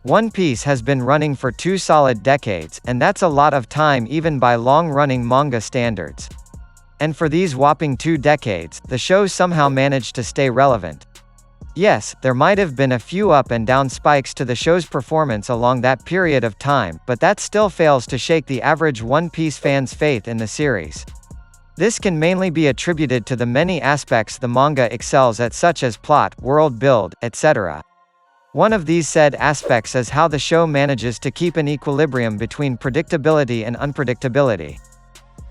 One Piece has been running for 2 solid decades, and that's a lot of time even by long-running manga standards. And for these whopping 2 decades, the show somehow managed to stay relevant. Yes, there might have been a few up and down spikes to the show's performance along that period of time, but that still fails to shake the average One Piece fan's faith in the series. This can mainly be attributed to the many aspects the manga excels at, such as plot, world build, etc. One of these said aspects is how the show manages to keep an equilibrium between predictability and unpredictability.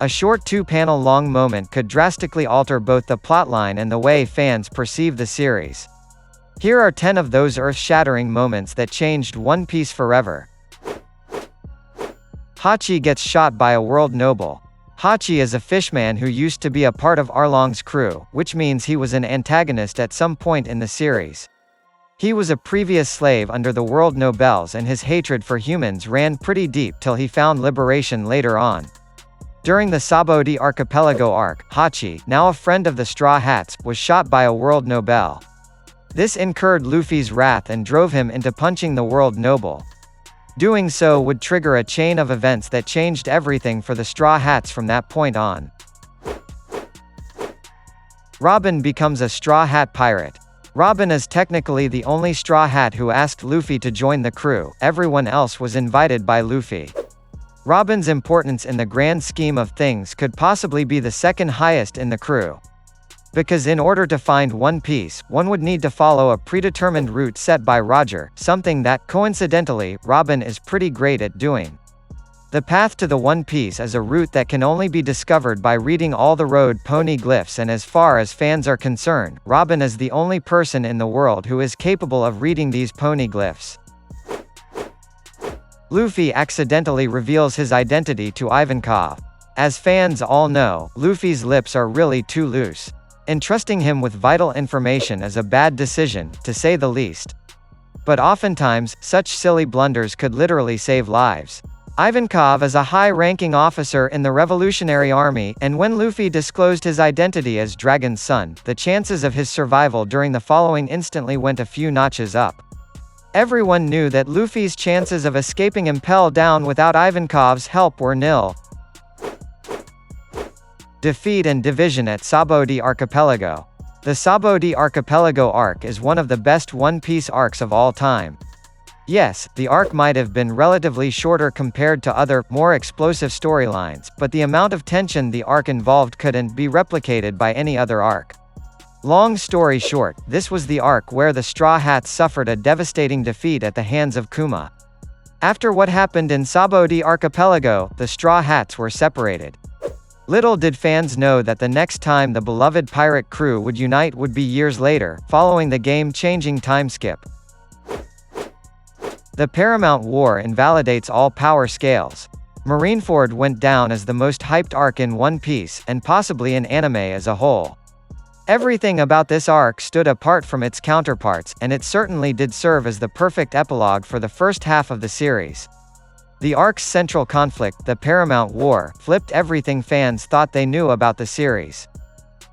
A short 2-panel long moment could drastically alter both the plotline and the way fans perceive the series. Here are 10 of those earth-shattering moments that changed One Piece forever. Hachi gets shot by a world noble. Hachi is a fishman who used to be a part of Arlong's crew, which means he was an antagonist at some point in the series. He was a previous slave under the world nobles, and his hatred for humans ran pretty deep till he found liberation later on. During the Sabaody Archipelago arc, Hachi, now a friend of the Straw Hats, was shot by a world noble. This incurred Luffy's wrath and drove him into punching the world noble. Doing so would trigger a chain of events that changed everything for the Straw Hats from that point on. Robin becomes a Straw Hat pirate. Robin is technically the only Straw Hat who asked Luffy to join the crew, everyone else was invited by Luffy. Robin's importance in the grand scheme of things could possibly be the second highest in the crew. Because in order to find One Piece, one would need to follow a predetermined route set by Roger, something that, coincidentally, Robin is pretty great at doing. The path to the One Piece is a route that can only be discovered by reading all the road pony glyphs, and as far as fans are concerned, Robin is the only person in the world who is capable of reading these pony glyphs. Luffy accidentally reveals his identity to Ivankov. As fans all know, Luffy's lips are really too loose. Entrusting him with vital information is a bad decision, to say the least. But oftentimes, such silly blunders could literally save lives. Ivankov is a high-ranking officer in the Revolutionary Army, and when Luffy disclosed his identity as Dragon's son, the chances of his survival during the following instantly went a few notches up. Everyone knew that Luffy's chances of escaping Impel Down without Ivankov's help were nil. Defeat and division at Sabaody Archipelago. The Sabaody Archipelago arc is one of the best One Piece arcs of all time. Yes, the arc might have been relatively shorter compared to other, more explosive storylines, but the amount of tension the arc involved couldn't be replicated by any other arc. Long story short, this was the arc where the Straw Hats suffered a devastating defeat at the hands of Kuma. After what happened in Sabaody Archipelago, the Straw Hats were separated. Little did fans know that the next time the beloved pirate crew would unite would be years later, following the game-changing time skip. The Paramount War invalidates all power scales. Marineford went down as the most hyped arc in One Piece, and possibly in anime as a whole. Everything about this arc stood apart from its counterparts, and it certainly did serve as the perfect epilogue for the first half of the series. The arc's central conflict, the Paramount War, flipped everything fans thought they knew about the series.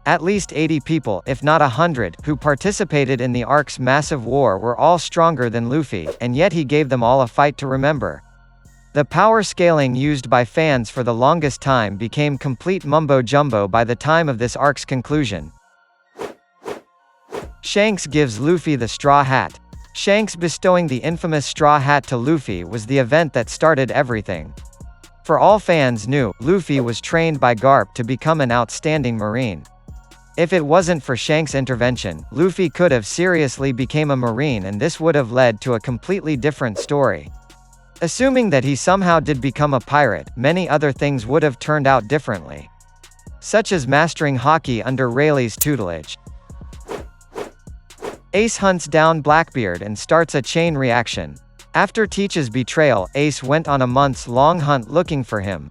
At least 80 people, if not 100, who participated in the arc's massive war were all stronger than Luffy, and yet he gave them all a fight to remember. The power scaling used by fans for the longest time became complete mumbo-jumbo by the time of this arc's conclusion. Shanks gives Luffy the Straw Hat. Shanks bestowing the infamous Straw Hat to Luffy was the event that started everything. For all fans knew, Luffy was trained by Garp to become an outstanding Marine. If it wasn't for Shanks' intervention, Luffy could have seriously became a Marine, and this would have led to a completely different story. Assuming that he somehow did become a pirate, many other things would have turned out differently. Such as mastering Haki under Rayleigh's tutelage. Ace hunts down Blackbeard and starts a chain reaction. After Teach's betrayal, Ace went on a months-long hunt looking for him.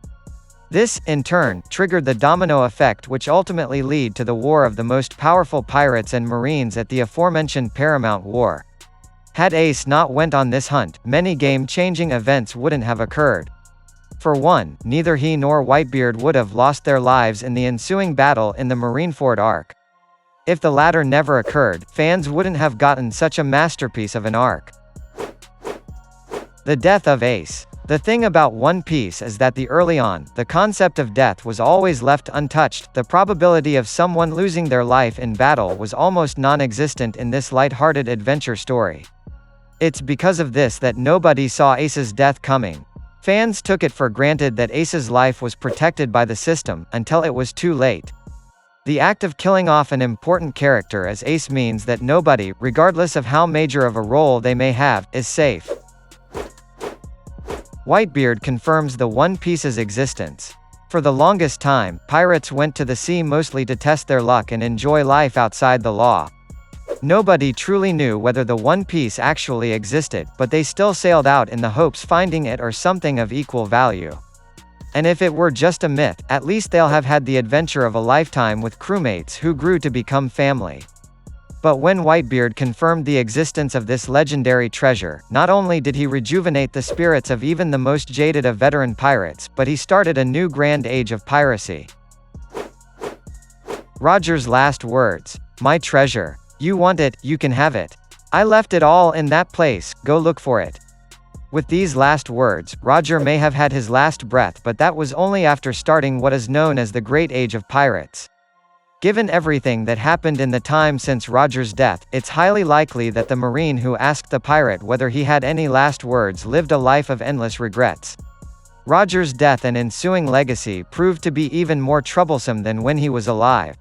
This, in turn, triggered the domino effect which ultimately led to the war of the most powerful pirates and marines at the aforementioned Paramount War. Had Ace not went on this hunt, many game-changing events wouldn't have occurred. For one, neither he nor Whitebeard would have lost their lives in the ensuing battle in the Marineford arc. If the latter never occurred, fans wouldn't have gotten such a masterpiece of an arc. The death of Ace. The thing about One Piece is that early on, the concept of death was always left untouched. The probability of someone losing their life in battle was almost non-existent in this light-hearted adventure story. It's because of this that nobody saw Ace's death coming. Fans took it for granted that Ace's life was protected by the system, until it was too late. The act of killing off an important character as Ace means that nobody, regardless of how major of a role they may have, is safe. Whitebeard confirms the One Piece's existence. For the longest time, pirates went to the sea mostly to test their luck and enjoy life outside the law. Nobody truly knew whether the One Piece actually existed, but they still sailed out in the hopes finding it or something of equal value. And if it were just a myth, at least they'll have had the adventure of a lifetime with crewmates who grew to become family. But when Whitebeard confirmed the existence of this legendary treasure, not only did he rejuvenate the spirits of even the most jaded of veteran pirates, but he started a new grand age of piracy. Roger's last words. "My treasure. You want it, you can have it. I left it all in that place, go look for it." With these last words, Roger may have had his last breath, but that was only after starting what is known as the Great Age of Pirates. Given everything that happened in the time since Roger's death, it's highly likely that the Marine who asked the pirate whether he had any last words lived a life of endless regrets. Roger's death and ensuing legacy proved to be even more troublesome than when he was alive.